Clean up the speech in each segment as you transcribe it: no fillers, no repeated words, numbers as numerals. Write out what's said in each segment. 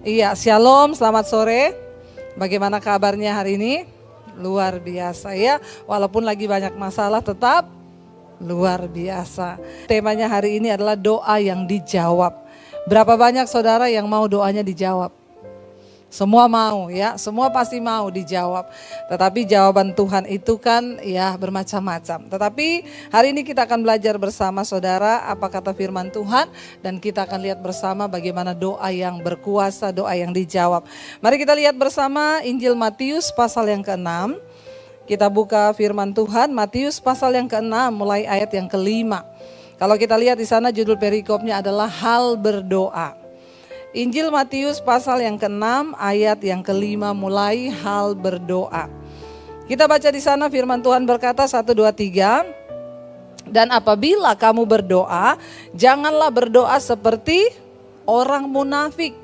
Iya, shalom, selamat sore. Bagaimana kabarnya hari ini? Luar biasa ya, walaupun lagi banyak masalah tetap luar biasa. Temanya hari ini adalah doa yang dijawab. Berapa banyak saudara yang mau doanya dijawab? Semua mau ya, semua pasti mau dijawab. Tetapi jawaban Tuhan itu kan ya bermacam-macam. Tetapi hari ini kita akan belajar bersama saudara apa kata firman Tuhan. Dan kita akan lihat bersama bagaimana doa yang berkuasa, doa yang dijawab. Mari kita lihat bersama Injil Matius pasal yang ke-6. Kita buka firman Tuhan, Matius pasal yang ke-6 mulai ayat yang ke-5. Kalau kita lihat di sana judul perikopnya adalah hal berdoa. Injil Matius pasal yang ke-6 ayat yang ke-5 mulai hal berdoa. Kita baca di sana firman Tuhan berkata 1, 2, 3. Dan apabila kamu berdoa, janganlah berdoa seperti orang munafik.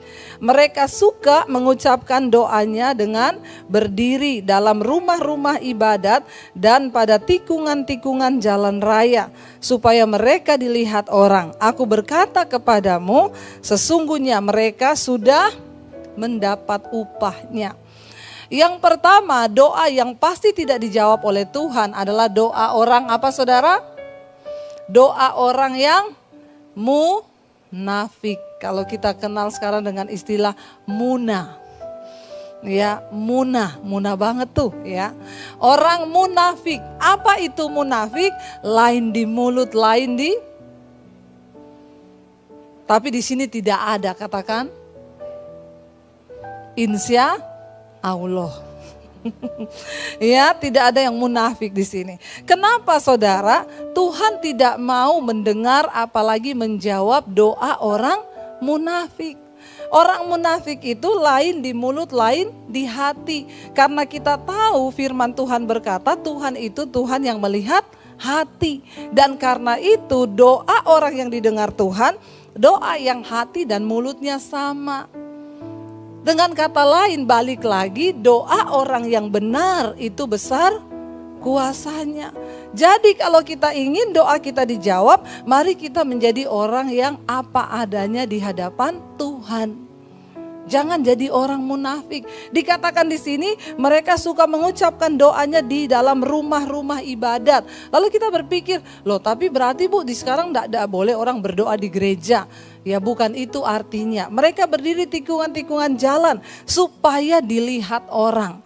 Mereka suka mengucapkan doanya dengan berdiri dalam rumah-rumah ibadat dan pada tikungan-tikungan jalan raya, supaya mereka dilihat orang. Aku berkata kepadamu, sesungguhnya mereka sudah mendapat upahnya. Yang pertama, doa yang pasti tidak dijawab oleh Tuhan adalah doa orang apa saudara? Doa orang yang munafik. Kalau kita kenal sekarang dengan istilah muna. Ya, muna banget tuh ya. Orang munafik. Apa itu munafik? Lain di mulut, lain di. Tapi di sini tidak ada, katakan insya Allah. Ya, tidak ada yang munafik di sini. Kenapa saudara? Tuhan tidak mau mendengar apalagi menjawab doa orang munafik. Orang munafik itu lain di mulut, lain di hati. Karena kita tahu firman Tuhan berkata Tuhan itu Tuhan yang melihat hati. Dan karena itu doa orang yang didengar Tuhan, doa yang hati dan mulutnya sama. Dengan kata lain, balik lagi, doa orang yang benar itu besar kuasanya. Jadi kalau kita ingin doa kita dijawab, mari kita menjadi orang yang apa adanya di hadapan Tuhan. Jangan jadi orang munafik. Dikatakan di sini mereka suka mengucapkan doanya di dalam rumah-rumah ibadat. Lalu kita berpikir, loh tapi berarti Bu di sekarang tidak boleh orang berdoa di gereja. Ya bukan itu artinya. Mereka berdiri tikungan-tikungan jalan supaya dilihat orang.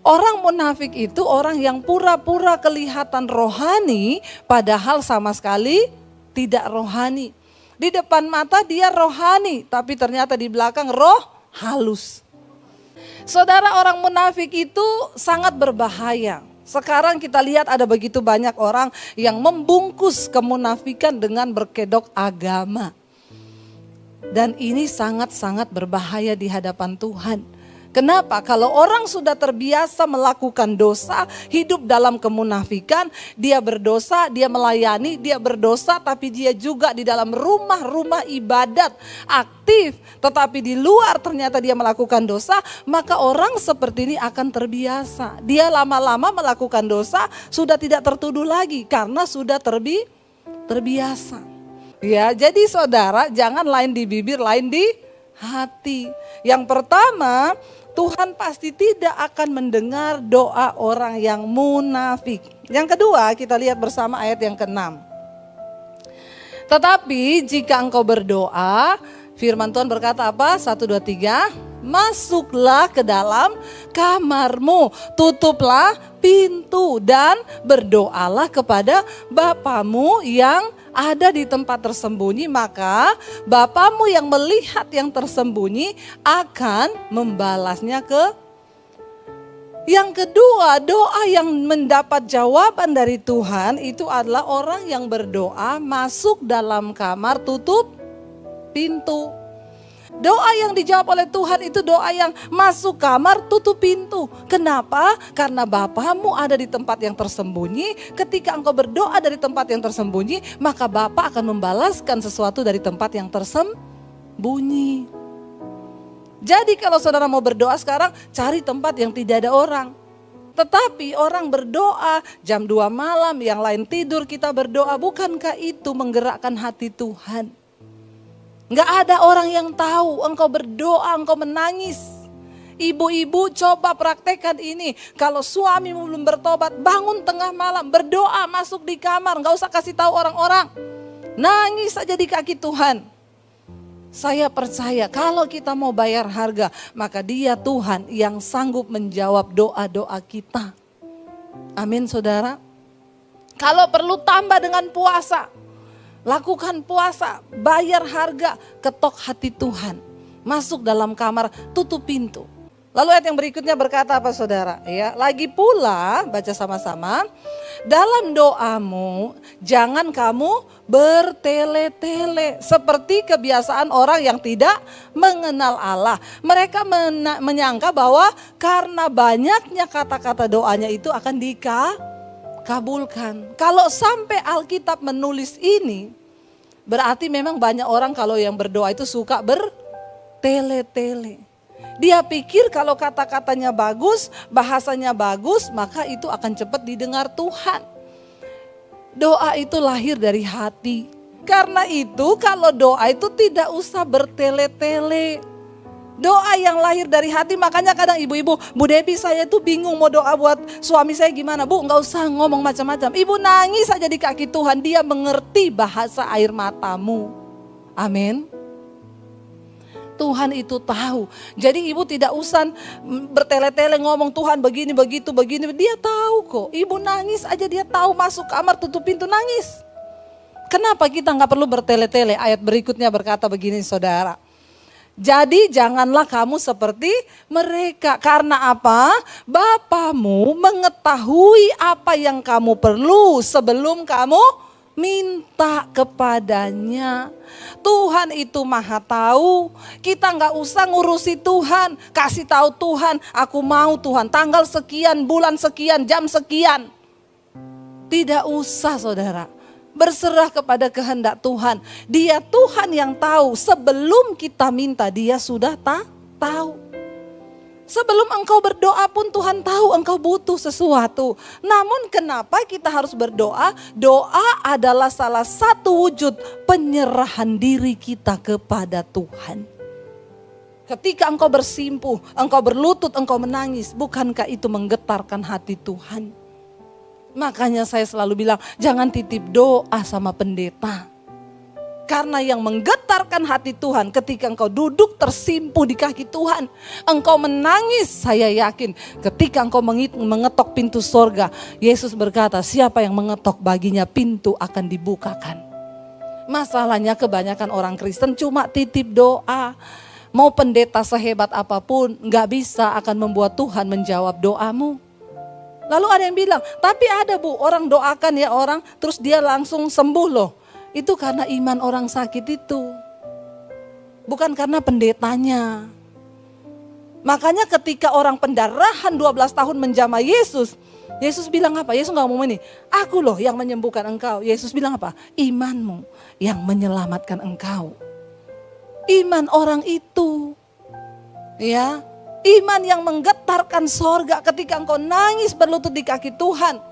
Orang munafik itu orang yang pura-pura kelihatan rohani padahal sama sekali tidak rohani. Di depan mata dia rohani tapi ternyata di belakang roh halus. Saudara, orang munafik itu sangat berbahaya. Sekarang kita lihat ada begitu banyak orang yang membungkus kemunafikan dengan berkedok agama. Dan ini sangat-sangat berbahaya di hadapan Tuhan. Kenapa? Kalau orang sudah terbiasa melakukan dosa, hidup dalam kemunafikan, dia berdosa, dia melayani, dia berdosa, tapi dia juga di dalam rumah-rumah ibadat aktif, tetapi di luar ternyata dia melakukan dosa, maka orang seperti ini akan terbiasa. Dia lama-lama melakukan dosa, sudah tidak tertuduh lagi karena sudah terbiasa. Ya, jadi saudara, jangan lain di bibir, lain di hati. Yang pertama, Tuhan pasti tidak akan mendengar doa orang yang munafik. Yang kedua, kita lihat bersama ayat yang ke-6. Tetapi jika engkau berdoa, firman Tuhan berkata apa? 1, 2, 3. Masuklah ke dalam kamarmu, tutuplah pintu dan berdoalah kepada Bapamu yang ada di tempat tersembunyi, maka Bapamu yang melihat yang tersembunyi akan membalasnya ke. Yang kedua, doa yang mendapat jawaban dari Tuhan itu adalah orang yang berdoa masuk dalam kamar, tutup pintu. Doa yang dijawab oleh Tuhan itu doa yang masuk kamar, tutup pintu. Kenapa? Karena Bapamu ada di tempat yang tersembunyi. Ketika engkau berdoa dari tempat yang tersembunyi, maka Bapa akan membalaskan sesuatu dari tempat yang tersembunyi. Jadi kalau saudara mau berdoa sekarang, cari tempat yang tidak ada orang. Tetapi orang berdoa jam 2 malam, yang lain tidur kita berdoa. Bukankah itu menggerakkan hati Tuhan? Nggak ada orang yang tahu engkau berdoa, engkau menangis. Ibu-ibu coba praktekkan ini. Kalau suamimu belum bertobat, bangun tengah malam, berdoa, masuk di kamar, nggak usah kasih tahu orang-orang. Nangis saja di kaki Tuhan. Saya percaya kalau kita mau bayar harga, maka Dia Tuhan yang sanggup menjawab doa-doa kita. Amin saudara. Kalau perlu tambah dengan puasa, lakukan puasa, bayar harga, ketok hati Tuhan. Masuk dalam kamar, tutup pintu. Lalu ayat yang berikutnya berkata apa saudara? Ya, lagi pula, baca sama-sama. Dalam doamu jangan kamu bertele-tele seperti kebiasaan orang yang tidak mengenal Allah. Mereka menyangka bahwa karena banyaknya kata-kata doanya itu akan dikabulkan. Kalau sampai Alkitab menulis ini, berarti memang banyak orang kalau yang berdoa itu suka bertele-tele. Dia pikir kalau kata-katanya bagus, bahasanya bagus, maka itu akan cepat didengar Tuhan. Doa itu lahir dari hati. Karena itu kalau doa itu tidak usah bertele-tele. Doa yang lahir dari hati, makanya kadang ibu-ibu, Bu Debbie saya tuh bingung mau doa buat suami saya gimana. Bu, gak usah ngomong macam-macam. Ibu nangis aja di kaki Tuhan, Dia mengerti bahasa air matamu. Amin. Tuhan itu tahu. Jadi ibu tidak usah bertele-tele ngomong Tuhan begini, begitu, begini. Dia tahu kok. Ibu nangis aja, Dia tahu, masuk kamar, tutup pintu, nangis. Kenapa kita gak perlu bertele-tele? Ayat berikutnya berkata begini saudara. Jadi janganlah kamu seperti mereka. Karena apa? Bapamu mengetahui apa yang kamu perlu sebelum kamu minta kepadanya. Tuhan itu maha tahu. Kita gak usah ngurusi Tuhan. Kasih tahu Tuhan, aku mau Tuhan tanggal sekian, bulan sekian, jam sekian. Tidak usah saudara. Berserah kepada kehendak Tuhan. Dia Tuhan yang tahu. Sebelum kita minta, Dia sudah tahu. Sebelum engkau berdoa pun Tuhan tahu engkau butuh sesuatu. Namun kenapa kita harus berdoa? Doa adalah salah satu wujud penyerahan diri kita kepada Tuhan. Ketika engkau bersimpuh, engkau berlutut, engkau menangis, bukankah itu menggetarkan hati Tuhan? Makanya saya selalu bilang, jangan titip doa sama pendeta. Karena yang menggetarkan hati Tuhan ketika engkau duduk tersimpuh di kaki Tuhan. Engkau menangis, saya yakin ketika engkau mengetok pintu sorga. Yesus berkata, siapa yang mengetok baginya pintu akan dibukakan. Masalahnya kebanyakan orang Kristen cuma titip doa. Mau pendeta sehebat apapun gak bisa akan membuat Tuhan menjawab doamu. Lalu ada yang bilang, tapi ada Bu, orang doakan ya orang terus dia langsung sembuh loh. Itu karena iman orang sakit itu. Bukan karena pendetanya. Makanya ketika orang pendarahan 12 tahun menjamah Yesus. Yesus bilang apa? Yesus gak ngomong ini. Aku loh yang menyembuhkan engkau. Yesus bilang apa? Imanmu yang menyelamatkan engkau. Iman orang itu. Ya. Iman yang menggetarkan sorga ketika engkau nangis berlutut di kaki Tuhan.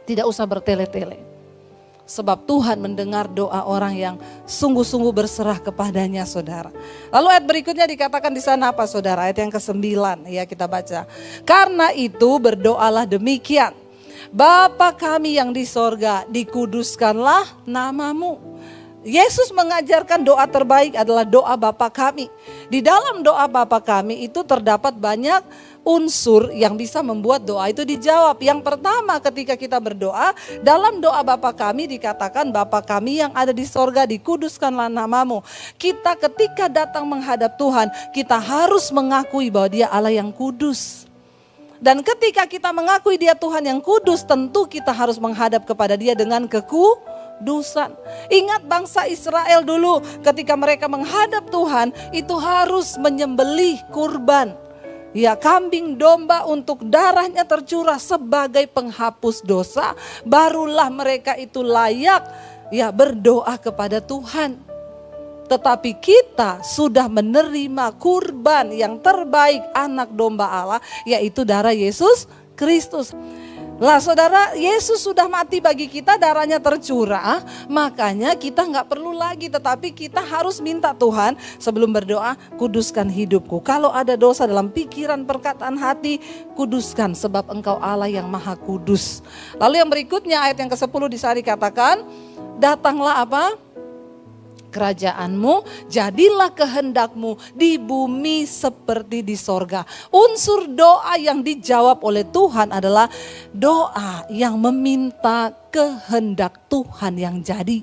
Tidak usah bertele-tele. Sebab Tuhan mendengar doa orang yang sungguh-sungguh berserah kepadanya saudara. Lalu ayat berikutnya dikatakan di sana apa saudara? Ayat yang ke-9 ya kita baca. Karena itu berdoalah demikian. Bapa kami yang di sorga, dikuduskanlah namamu. Yesus mengajarkan doa terbaik adalah doa Bapa kami. Di dalam doa Bapa kami itu terdapat banyak unsur yang bisa membuat doa itu dijawab. Yang pertama ketika kita berdoa, dalam doa Bapa kami dikatakan Bapa kami yang ada di sorga, dikuduskanlah namamu. Kita ketika datang menghadap Tuhan, kita harus mengakui bahwa Dia Allah yang kudus. Dan ketika kita mengakui Dia Tuhan yang kudus, tentu kita harus menghadap kepada Dia dengan kekudusan. Ingat bangsa Israel dulu ketika mereka menghadap Tuhan, itu harus menyembelih kurban. Ya, kambing domba untuk darahnya tercurah sebagai penghapus dosa, barulah mereka itu layak ya berdoa kepada Tuhan. Tetapi kita sudah menerima kurban yang terbaik anak domba Allah, yaitu darah Yesus Kristus. Lah saudara, Yesus sudah mati bagi kita, darahnya tercurah, makanya kita nggak perlu lagi, tetapi kita harus minta Tuhan sebelum berdoa, kuduskan hidupku. Kalau ada dosa dalam pikiran, perkataan, hati, kuduskan sebab Engkau Allah yang maha kudus. Lalu yang berikutnya ayat yang ke-10 di sana dikatakan, datanglah apa? Kerajaanmu, jadilah kehendakmu di bumi seperti di sorga. Unsur doa yang dijawab oleh Tuhan adalah doa yang meminta kehendak Tuhan yang jadi.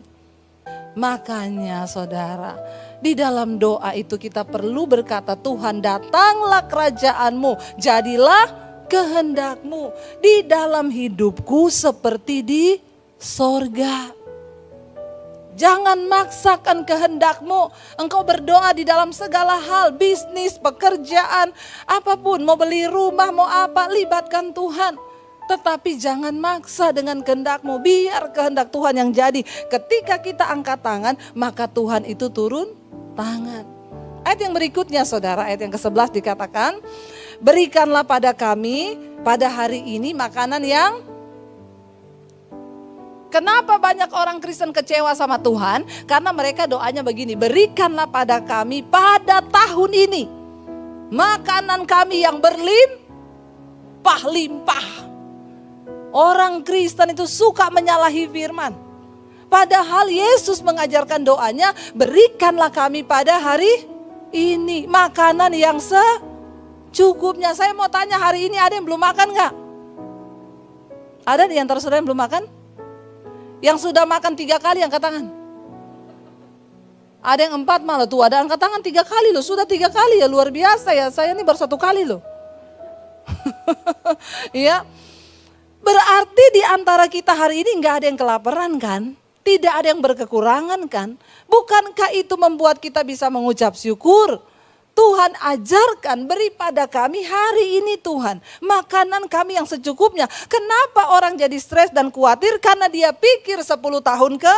Makanya saudara, di dalam doa itu kita perlu berkata, Tuhan datanglah kerajaanmu, jadilah kehendakmu di dalam hidupku seperti di sorga. Jangan maksakan kehendakmu. Engkau berdoa di dalam segala hal, bisnis, pekerjaan, apapun, mau beli rumah, mau apa, libatkan Tuhan. Tetapi jangan maksa dengan kehendakmu, biar kehendak Tuhan yang jadi. Ketika kita angkat tangan, maka Tuhan itu turun tangan. Ayat yang berikutnya saudara, ayat yang ke-11 dikatakan, berikanlah pada kami pada hari ini makanan yang... Kenapa banyak orang Kristen kecewa sama Tuhan? Karena mereka doanya begini, berikanlah pada kami pada tahun ini makanan kami yang berlimpah-limpah. Orang Kristen itu suka menyalahi firman. Padahal Yesus mengajarkan doanya, berikanlah kami pada hari ini makanan yang secukupnya. Saya mau tanya, hari ini ada yang belum makan gak? Ada di antara saudara yang belum makan? Yang sudah makan 3 kali angkat tangan. Ada yang 4 malah tuh, ada angkat tangan 3 kali loh. Sudah 3 kali ya, luar biasa ya. Saya ini baru 1 kali loh. Ya, berarti di antara kita hari ini nggak ada yang kelaparan kan? Tidak ada yang berkekurangan kan? Bukankah itu membuat kita bisa mengucap syukur? Tuhan ajarkan, beri pada kami hari ini Tuhan makanan kami yang secukupnya. Kenapa orang jadi stres dan khawatir? Karena dia pikir 10 tahun ke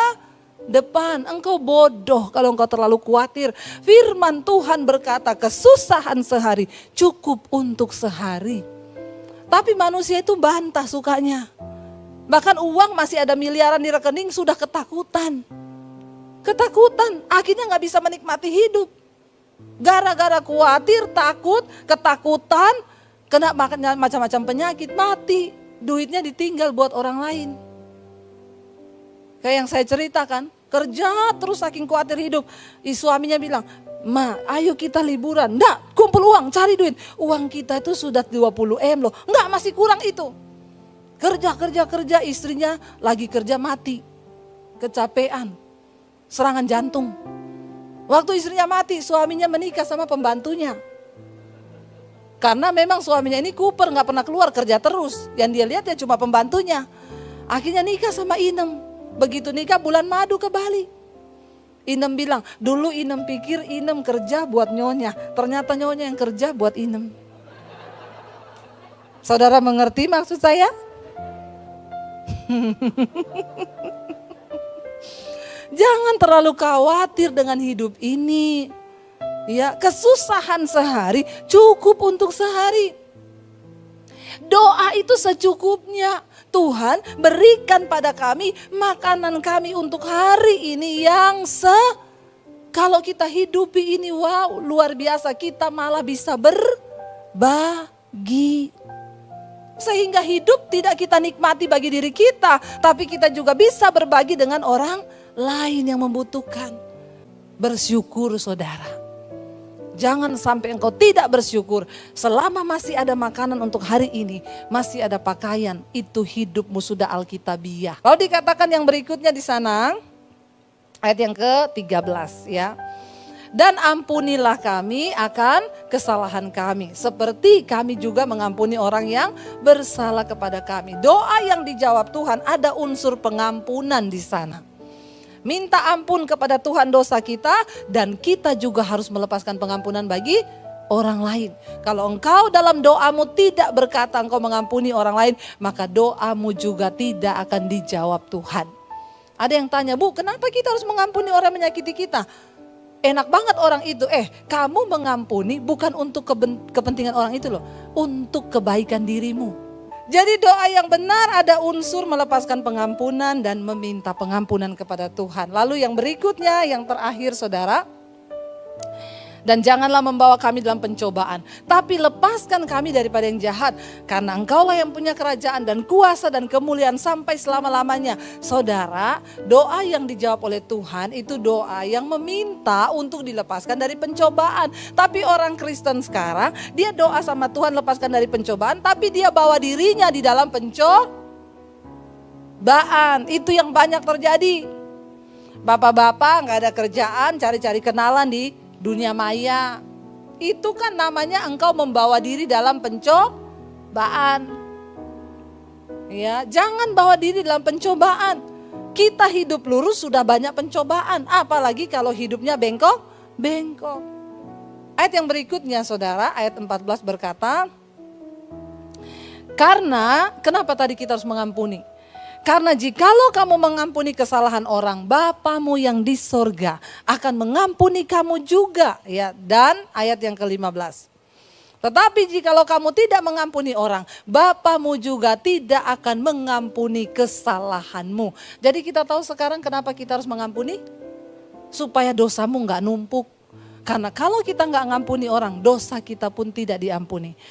depan. Engkau bodoh kalau engkau terlalu khawatir. Firman Tuhan berkata, kesusahan sehari cukup untuk sehari. Tapi manusia itu bantah sukanya. Bahkan uang masih ada miliaran di rekening sudah ketakutan. Ketakutan, akhirnya gak bisa menikmati hidup. Gara-gara khawatir, takut, ketakutan, kena macam-macam penyakit, mati. Duitnya ditinggal buat orang lain. Kayak yang saya ceritakan, kerja terus saking khawatir hidup. Suaminya bilang, Ma, ayo kita liburan. Nggak, kumpul uang, cari duit. Uang kita itu sudah 20 M loh. Nggak, masih kurang itu. Kerja, istrinya lagi kerja mati. Kecapean, serangan jantung. Waktu istrinya mati, suaminya menikah sama pembantunya. Karena memang suaminya ini kuper, gak pernah keluar, kerja terus. Yang dia lihat ya cuma pembantunya. Akhirnya nikah sama Inem. Begitu nikah bulan madu ke Bali. Inem bilang, dulu Inem pikir Inem kerja buat nyonya. Ternyata nyonya yang kerja buat Inem. Saudara mengerti maksud saya? Jangan terlalu khawatir dengan hidup ini. Ya, kesusahan sehari cukup untuk sehari. Doa itu secukupnya. Tuhan, berikan pada kami makanan kami untuk hari ini yang kalau kita hidupi ini, wow, luar biasa, kita malah bisa berbagi. Sehingga hidup tidak kita nikmati bagi diri kita, tapi kita juga bisa berbagi dengan orang lain yang membutuhkan. Bersyukur saudara. Jangan sampai engkau tidak bersyukur. Selama masih ada makanan untuk hari ini, masih ada pakaian, itu hidupmu sudah alkitabiah. Lalu dikatakan yang berikutnya di sana, ayat yang ke-13 ya. Dan ampunilah kami akan kesalahan kami, seperti kami juga mengampuni orang yang bersalah kepada kami. Doa yang dijawab Tuhan ada unsur pengampunan di sana. Minta ampun kepada Tuhan dosa kita, dan kita juga harus melepaskan pengampunan bagi orang lain. Kalau engkau dalam doamu tidak berkata engkau mengampuni orang lain, maka doamu juga tidak akan dijawab Tuhan. Ada yang tanya, Bu, kenapa kita harus mengampuni orang yang menyakiti kita? Enak banget orang itu, kamu mengampuni bukan untuk kepentingan orang itu loh, untuk kebaikan dirimu. Jadi doa yang benar ada unsur melepaskan pengampunan dan meminta pengampunan kepada Tuhan. Lalu yang berikutnya, yang terakhir saudara. Dan janganlah membawa kami dalam pencobaan, tapi lepaskan kami daripada yang jahat. Karena Engkaulah yang punya kerajaan dan kuasa dan kemuliaan sampai selama-lamanya. Saudara, doa yang dijawab oleh Tuhan itu doa yang meminta untuk dilepaskan dari pencobaan. Tapi orang Kristen sekarang, dia doa sama Tuhan lepaskan dari pencobaan, tapi dia bawa dirinya di dalam pencobaan. Itu yang banyak terjadi. Bapak-bapak gak ada kerjaan, cari-cari kenalan di dunia maya. Itu kan namanya engkau membawa diri dalam pencobaan. Ya, jangan bawa diri dalam pencobaan. Kita hidup lurus sudah banyak pencobaan, apalagi kalau hidupnya bengkok. Ayat yang berikutnya saudara, ayat 14 berkata, kenapa tadi kita harus mengampuni? Karena jikalau kamu mengampuni kesalahan orang, Bapamu yang di sorga akan mengampuni kamu juga. Ya, dan ayat yang ke-15. Tetapi jikalau kamu tidak mengampuni orang, Bapamu juga tidak akan mengampuni kesalahanmu. Jadi kita tahu sekarang kenapa kita harus mengampuni? Supaya dosamu gak numpuk. Karena kalau kita gak ngampuni orang, dosa kita pun tidak diampuni.